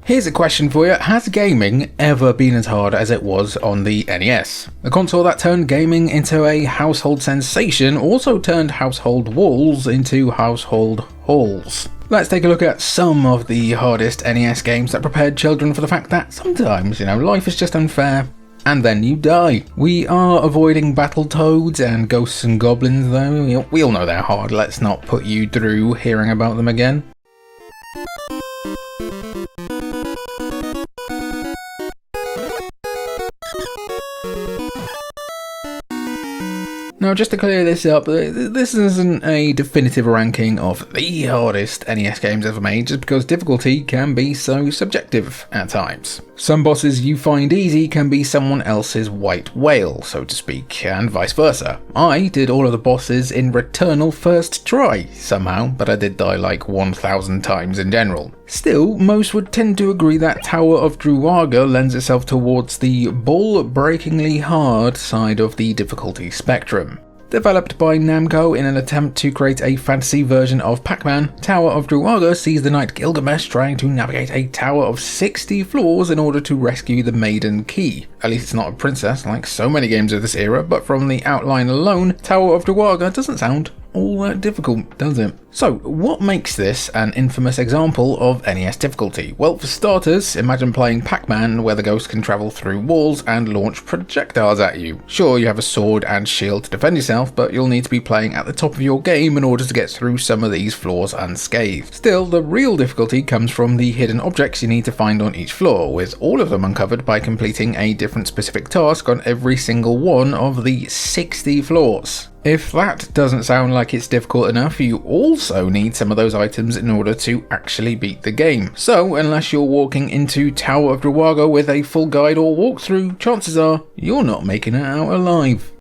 Here's a question for you. Has gaming ever been as hard as it was on the NES? The console that turned gaming into a household sensation also turned household walls into household halls. Let's take a look at some of the hardest NES games that prepared children for the fact that sometimes, life is just unfair. And then you die. We are avoiding Battletoads and Ghosts and Goblins though. We all know they're hard. Let's not put you through hearing about them again. Now, just to clear this up, this isn't a definitive ranking of the hardest NES games ever made, just because difficulty can be so subjective at times. Some bosses you find easy can be someone else's white whale, so to speak, and vice versa. I did all of the bosses in Returnal first try, somehow, but I did die like 1,000 times in general. Still, most would tend to agree that Tower of Druaga lends itself towards the ball-breakingly hard side of the difficulty spectrum. Developed by Namco in an attempt to create a fantasy version of Pac-Man, Tower of Druaga sees the knight Gilgamesh trying to navigate a tower of 60 floors in order to rescue the Maiden Key. At least it's not a princess like so many games of this era, but from the outline alone, Tower of Druaga doesn't sound all that difficult, does it? So, what makes this an infamous example of NES difficulty? Well, for starters, imagine playing Pac-Man where the ghost can travel through walls and launch projectiles at you. Sure, you have a sword and shield to defend yourself, but you'll need to be playing at the top of your game in order to get through some of these floors unscathed. Still, the real difficulty comes from the hidden objects you need to find on each floor, with all of them uncovered by completing a different specific task on every single one of the 60 floors. If that doesn't sound like it's difficult enough, you also need some of those items in order to actually beat the game. So, unless you're walking into Tower of Druaga with a full guide or walkthrough, chances are you're not making it out alive.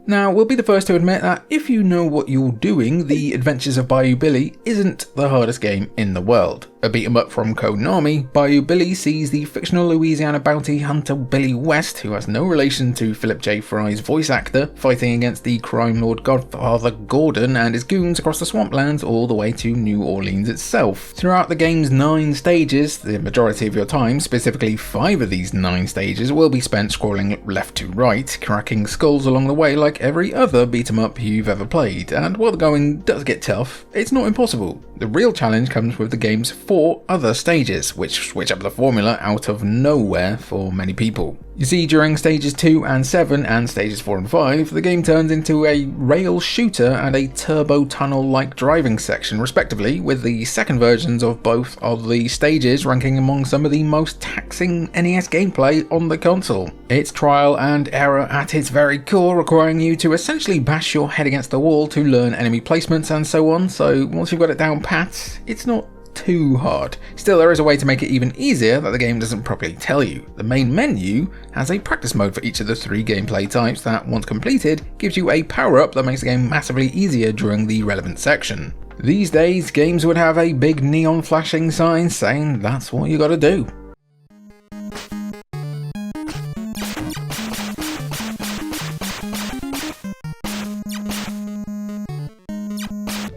Now, we'll be the first to admit that if you know what you're doing, The Adventures of Bayou Billy isn't the hardest game in the world. A beat-em-up from Konami, Bayou Billy sees the fictional Louisiana bounty hunter Billy West, who has no relation to Philip J. Fry's voice actor, fighting against the crime lord Godfather Gordon and his goons across the swamplands all the way to New Orleans itself. Throughout the game's 9 stages, the majority of your time, specifically 5 of these 9 stages, will be spent scrolling left to right, cracking skulls along the way like every other beat-em-up you've ever played, and while the going does get tough, it's not impossible. The real challenge comes with the game's 4 other stages, which switch up the formula out of nowhere for many people. You see, during stages 2 and 7 and stages 4 and 5, the game turns into a rail shooter and a turbo tunnel-like driving section respectively, with the second versions of both of the stages ranking among some of the most taxing NES gameplay on the console. It's trial and error at its very core, requiring you to essentially bash your head against the wall to learn enemy placements and so on, so once you've got it down pat, it's not too hard. Still, there is a way to make it even easier that the game doesn't properly tell you. The main menu has a practice mode for each of the 3 gameplay types that, once completed, gives you a power-up that makes the game massively easier during the relevant section. These days, games would have a big neon flashing sign saying that's what you gotta do.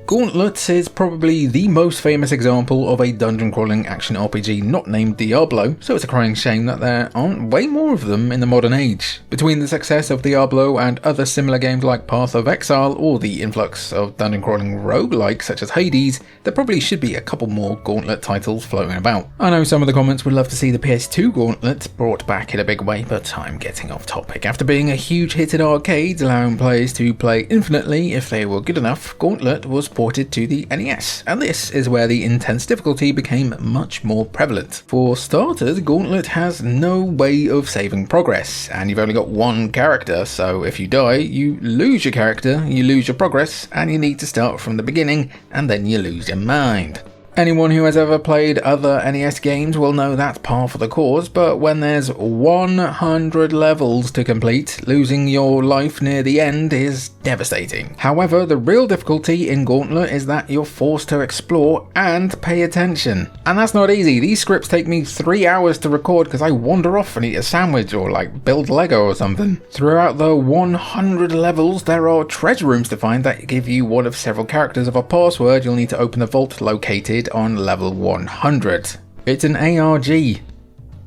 Gauntlet is probably the most famous example of a dungeon crawling action RPG not named Diablo, so it's a crying shame that there aren't way more of them in the modern age. Between the success of Diablo and other similar games like Path of Exile or the influx of dungeon crawling roguelikes such as Hades, there probably should be a couple more Gauntlet titles floating about. I know some of the comments would love to see the PS2 Gauntlet brought back in a big way, but I'm getting off topic. After being a huge hit in arcades, allowing players to play infinitely if they were good enough, Gauntlet was ported to the NES, and this is where the intense difficulty became much more prevalent. For starters, Gauntlet has no way of saving progress, and you've only got one character, so if you die, you lose your character, you lose your progress, and you need to start from the beginning, and then you lose your mind. Anyone who has ever played other NES games will know that's par for the course, but when there's 100 levels to complete, losing your life near the end is devastating. However, the real difficulty in Gauntlet is that you're forced to explore and pay attention. And that's not easy. These scripts take me 3 hours to record because I wander off and eat a sandwich or build Lego or something. Throughout the 100 levels, there are treasure rooms to find that give you one of several characters of a password you'll need to open the vault located on level 100. It's an ARG.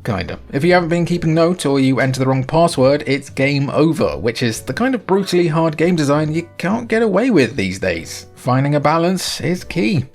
Kinda. If you haven't been keeping note or you enter the wrong password, it's game over, which is the kind of brutally hard game design you can't get away with these days. Finding a balance is key.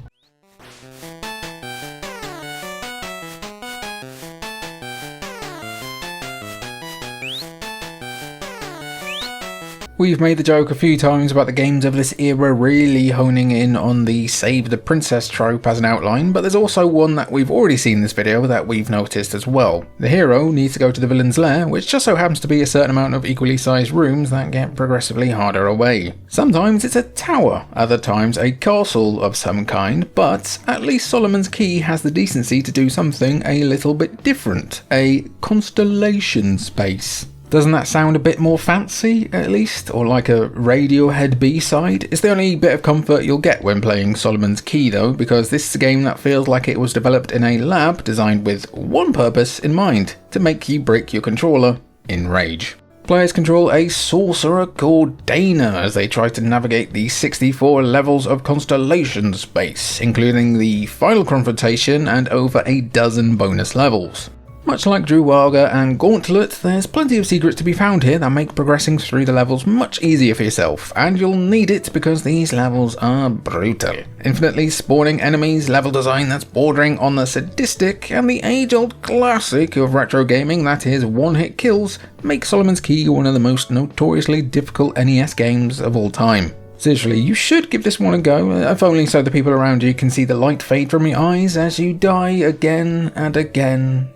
We've made the joke a few times about the games of this era really honing in on the save the princess trope as an outline, but there's also one that we've already seen in this video that we've noticed as well. The hero needs to go to the villain's lair, which just so happens to be a certain amount of equally sized rooms that get progressively harder away. Sometimes it's a tower, other times a castle of some kind, but at least Solomon's Key has the decency to do something a little bit different. A constellation space. Doesn't that sound a bit more fancy, at least? Or like a Radiohead B-side? It's the only bit of comfort you'll get when playing Solomon's Key though, because this is a game that feels like it was developed in a lab designed with one purpose in mind, to make you break your controller in rage. Players control a sorcerer called Dana as they try to navigate the 64 levels of constellation space, including the final confrontation and over a dozen bonus levels. Much like Druaga and Gauntlet, there's plenty of secrets to be found here that make progressing through the levels much easier for yourself, and you'll need it because these levels are brutal. Infinitely spawning enemies, level design that's bordering on the sadistic, and the age-old classic of retro gaming that is one-hit kills, make Solomon's Key one of the most notoriously difficult NES games of all time. Seriously, you should give this one a go, if only so the people around you can see the light fade from your eyes as you die again and again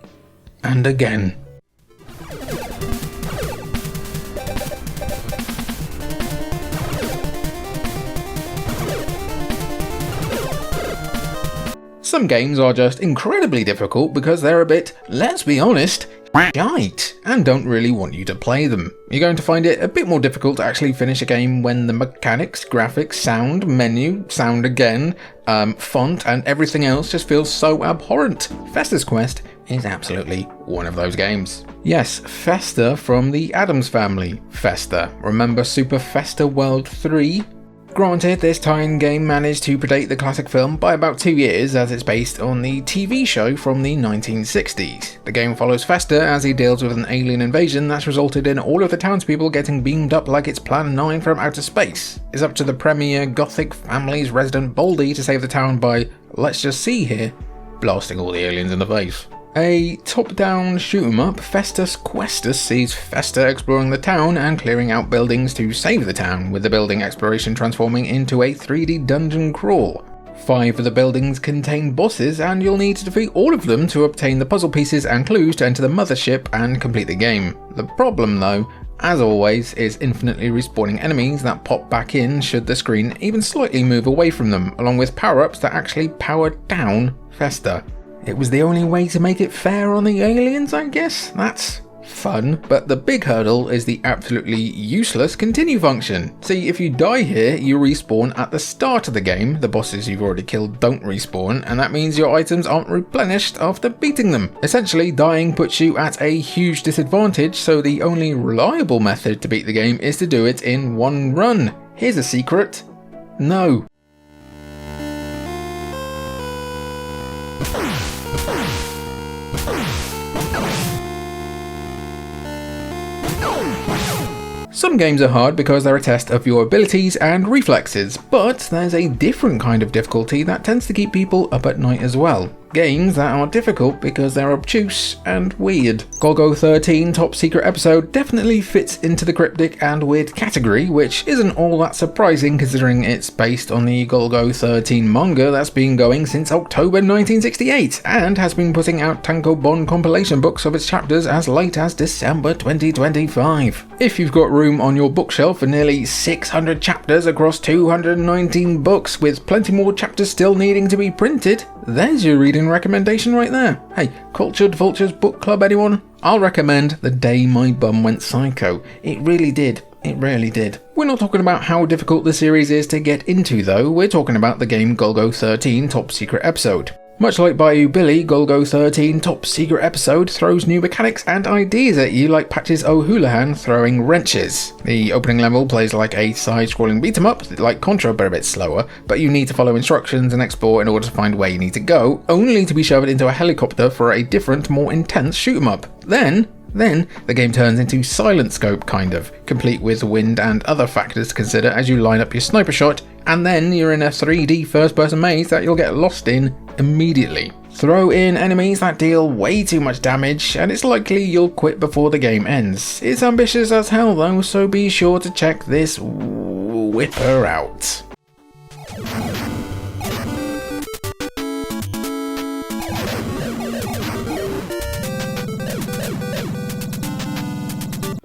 and again. Some games are just incredibly difficult because they're a bit, let's be honest, shite, and don't really want you to play them. You're going to find it a bit more difficult to actually finish a game when the mechanics, graphics, sound, menu, sound again, font and everything else just feels so abhorrent. Festa's Quest is absolutely one of those games. Yes, Festa from the Addams Family. Festa. Remember Super Festa World 3? Granted, this tie-in game managed to predate the classic film by about 2 years as it's based on the TV show from the 1960s. The game follows Festa as he deals with an alien invasion that's resulted in all of the townspeople getting beamed up like it's Plan 9 from outer space. It's up to the premier Gothic family's resident Baldy to save the town by, let's just see here, blasting all the aliens in the face. A top-down shoot-'em-up, Festus Questus sees Festa exploring the town and clearing out buildings to save the town, with the building exploration transforming into a 3D dungeon crawl. 5 of the buildings contain bosses, and you'll need to defeat all of them to obtain the puzzle pieces and clues to enter the mothership and complete the game. The problem though, as always, is infinitely respawning enemies that pop back in should the screen even slightly move away from them, along with power-ups that actually power down Festa. It was the only way to make it fair on the aliens, I guess? That's fun, but the big hurdle is the absolutely useless continue function. See, if you die here, you respawn at the start of the game, the bosses you've already killed don't respawn, and that means your items aren't replenished after beating them. Essentially, dying puts you at a huge disadvantage, so the only reliable method to beat the game is to do it in one run. Here's a secret. No. Some games are hard because they're a test of your abilities and reflexes, but there's a different kind of difficulty that tends to keep people up at night as well. Games that are difficult because they're obtuse and weird. Golgo 13 Top Secret Episode definitely fits into the cryptic and weird category, which isn't all that surprising considering it's based on the Golgo 13 manga that's been going since October 1968 and has been putting out tankobon compilation books of its chapters as late as December 2025. If you've got room on your bookshelf for nearly 600 chapters across 219 books with plenty more chapters still needing to be printed, there's your reading recommendation right there. Hey, Cultured Vultures Book Club, anyone? I'll recommend The Day My Bum Went Psycho. It really did. It really did. We're not talking about how difficult the series is to get into though, we're talking about the game Golgo 13 Top Secret Episode. Much like Bayou Billy, Golgo 13 Top Secret Episode throws new mechanics and ideas at you like Patches O'Houlihan throwing wrenches. The opening level plays like a side-scrolling beat-em-up, like Contra but a bit slower, but you need to follow instructions and explore in order to find where you need to go, only to be shoved into a helicopter for a different, more intense shoot-em-up. Then the game turns into Silent Scope kind of, complete with wind and other factors to consider as you line up your sniper shot, and then you're in a 3D first-person maze that you'll get lost in immediately. Throw in enemies that deal way too much damage, and it's likely you'll quit before the game ends. It's ambitious as hell though, so be sure to check this whipper out.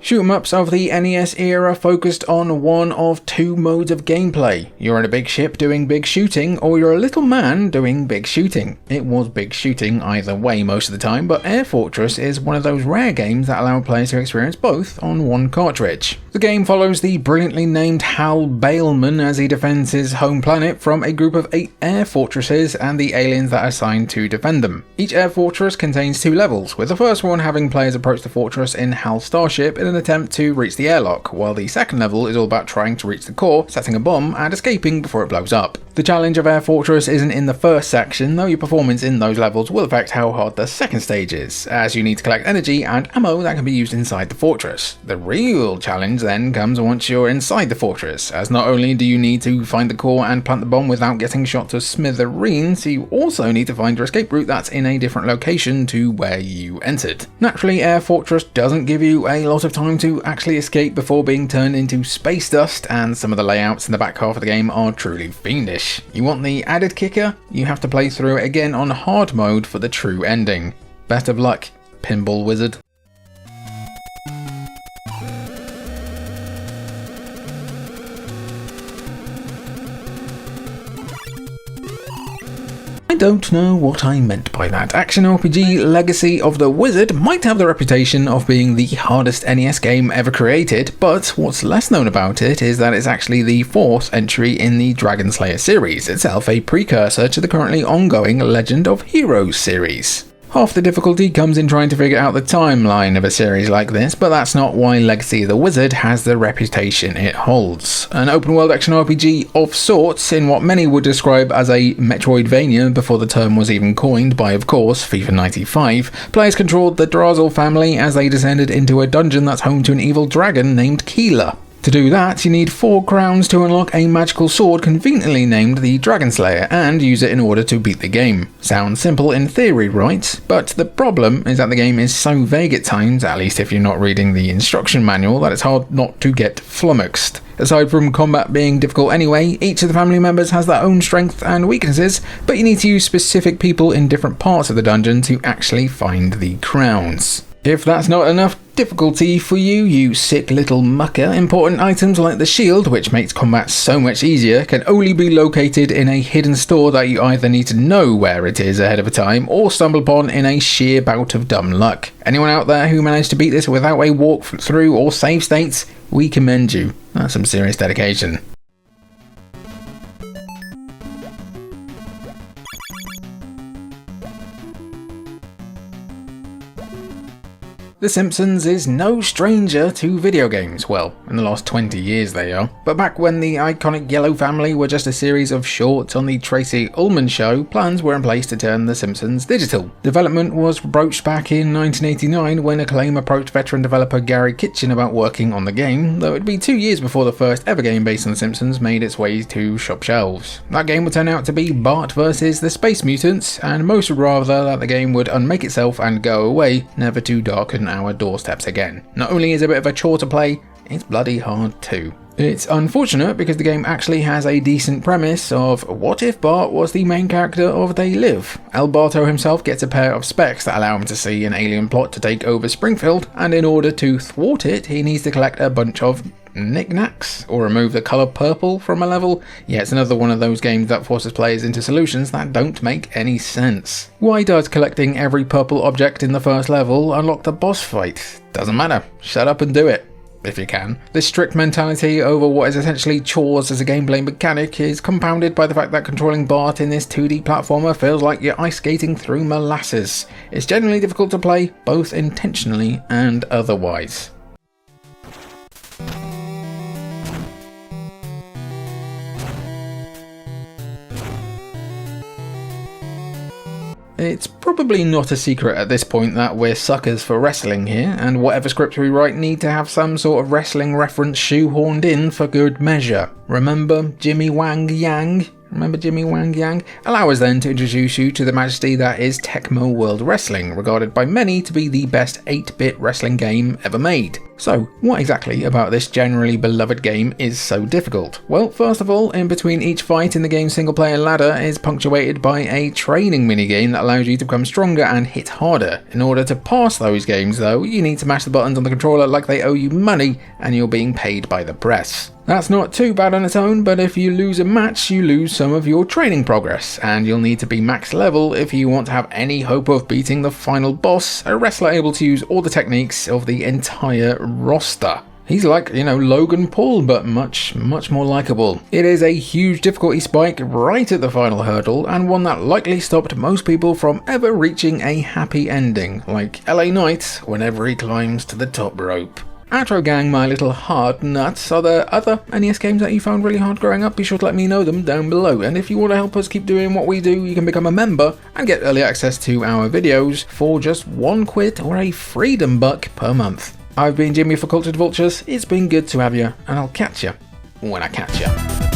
Shoot-em-ups of the NES era focused on one of two modes of gameplay. You're in a big ship doing big shooting, or you're a little man doing big shooting. It was big shooting either way most of the time, but Air Fortress is one of those rare games that allow players to experience both on one cartridge. The game follows the brilliantly named Hal Bailman as he defends his home planet from a group of 8 air fortresses and the aliens that are assigned to defend them. Each air fortress contains 2 levels, with the first one having players approach the fortress in Hal's starship in an attempt to reach the airlock, while the second level is all about trying to reach the core, setting a bomb, and escaping before it blows up. The challenge of Air Fortress isn't in the first section, though your performance in those levels will affect how hard the second stage is, as you need to collect energy and ammo that can be used inside the fortress. The real challenge then comes once you're inside the fortress, as not only do you need to find the core and plant the bomb without getting shot to smithereens, you also need to find your escape route that's in a different location to where you entered. Naturally, Air Fortress doesn't give you a lot of time to actually escape before being turned into space dust, and some of the layouts in the back half of the game are truly fiendish. You want the added kicker? You have to play through it again on hard mode for the true ending. Best of luck, Pinball Wizard. I don't know what I meant by that. Action RPG Legacy of the Wizard might have the reputation of being the hardest NES game ever created, but what's less known about it is that it's actually the 4th entry in the Dragon Slayer series, itself a precursor to the currently ongoing Legend of Heroes series. Half the difficulty comes in trying to figure out the timeline of a series like this, but that's not why Legacy of the Wizard has the reputation it holds. An open-world action RPG of sorts in what many would describe as a Metroidvania before the term was even coined by, of course, FIFA 95, players controlled the Drazel family as they descended into a dungeon that's home to an evil dragon named Keela. To do that, you need 4 crowns to unlock a magical sword conveniently named the Dragon Slayer, and use it in order to beat the game. Sounds simple in theory, right? But the problem is that the game is so vague at times, at least if you're not reading the instruction manual, that it's hard not to get flummoxed. Aside from combat being difficult anyway, each of the family members has their own strengths and weaknesses, but you need to use specific people in different parts of the dungeon to actually find the crowns. If that's not enough difficulty for you, you sick little mucker, important items like the shield, which makes combat so much easier, can only be located in a hidden store that you either need to know where it is ahead of time, or stumble upon in a sheer bout of dumb luck. Anyone out there who managed to beat this without a walkthrough or save states, we commend you. That's some serious dedication. The Simpsons is no stranger to video games. Well, in the last 20 years they are. But back when the iconic Yellow family were just a series of shorts on the Tracy Ullman show, plans were in place to turn The Simpsons digital. Development was broached back in 1989 when Acclaim approached veteran developer Gary Kitchen about working on the game, though it'd be 2 years before the first ever game based on The Simpsons made its way to shop shelves. That game would turn out to be Bart vs. the Space Mutants, and most would rather that the game would unmake itself and go away, never to darken our doorsteps again. Not only is it a bit of a chore to play, it's bloody hard too. It's unfortunate because the game actually has a decent premise of what if Bart was the main character of They Live? El Barto himself gets a pair of specs that allow him to see an alien plot to take over Springfield, and in order to thwart it, he needs to collect a bunch of knickknacks or remove the colour purple from a level. Yeah, it's another one of those games that forces players into solutions that don't make any sense. Why does collecting every purple object in the first level unlock the boss fight? Doesn't matter, shut up and do it. If you can. This strict mentality over what is essentially chores as a gameplay mechanic is compounded by the fact that controlling Bart in this 2D platformer feels like you're ice skating through molasses. It's generally difficult to play, both intentionally and otherwise. It's probably not a secret at this point that we're suckers for wrestling here, and whatever scripts we write need to have some sort of wrestling reference shoehorned in for good measure. Remember Jimmy Wang Yang? Allow us then to introduce you to the majesty that is Tecmo World Wrestling, regarded by many to be the best 8-bit wrestling game ever made. So, what exactly about this generally beloved game is so difficult? Well, first of all, in between each fight in the game's single-player ladder is punctuated by a training minigame that allows you to become stronger and hit harder. In order to pass those games though, you need to mash the buttons on the controller like they owe you money and you're being paid by the press. That's not too bad on its own, but if you lose a match, you lose some of your training progress, and you'll need to be max level if you want to have any hope of beating the final boss, a wrestler able to use all the techniques of the entire roster. He's like, Logan Paul, but much more likable. It is a huge difficulty spike right at the final hurdle, and one that likely stopped most people from ever reaching a happy ending, like LA Knight whenever he climbs to the top rope. Outro gang, my little hard nuts. Are there other NES games that you found really hard growing up? Be sure to let me know them down below. And if you want to help us keep doing what we do, you can become a member and get early access to our videos for just £1 or a freedom buck per month. I've been Jimmy for Cultured Vultures. It's been good to have you, and I'll catch you when I catch you.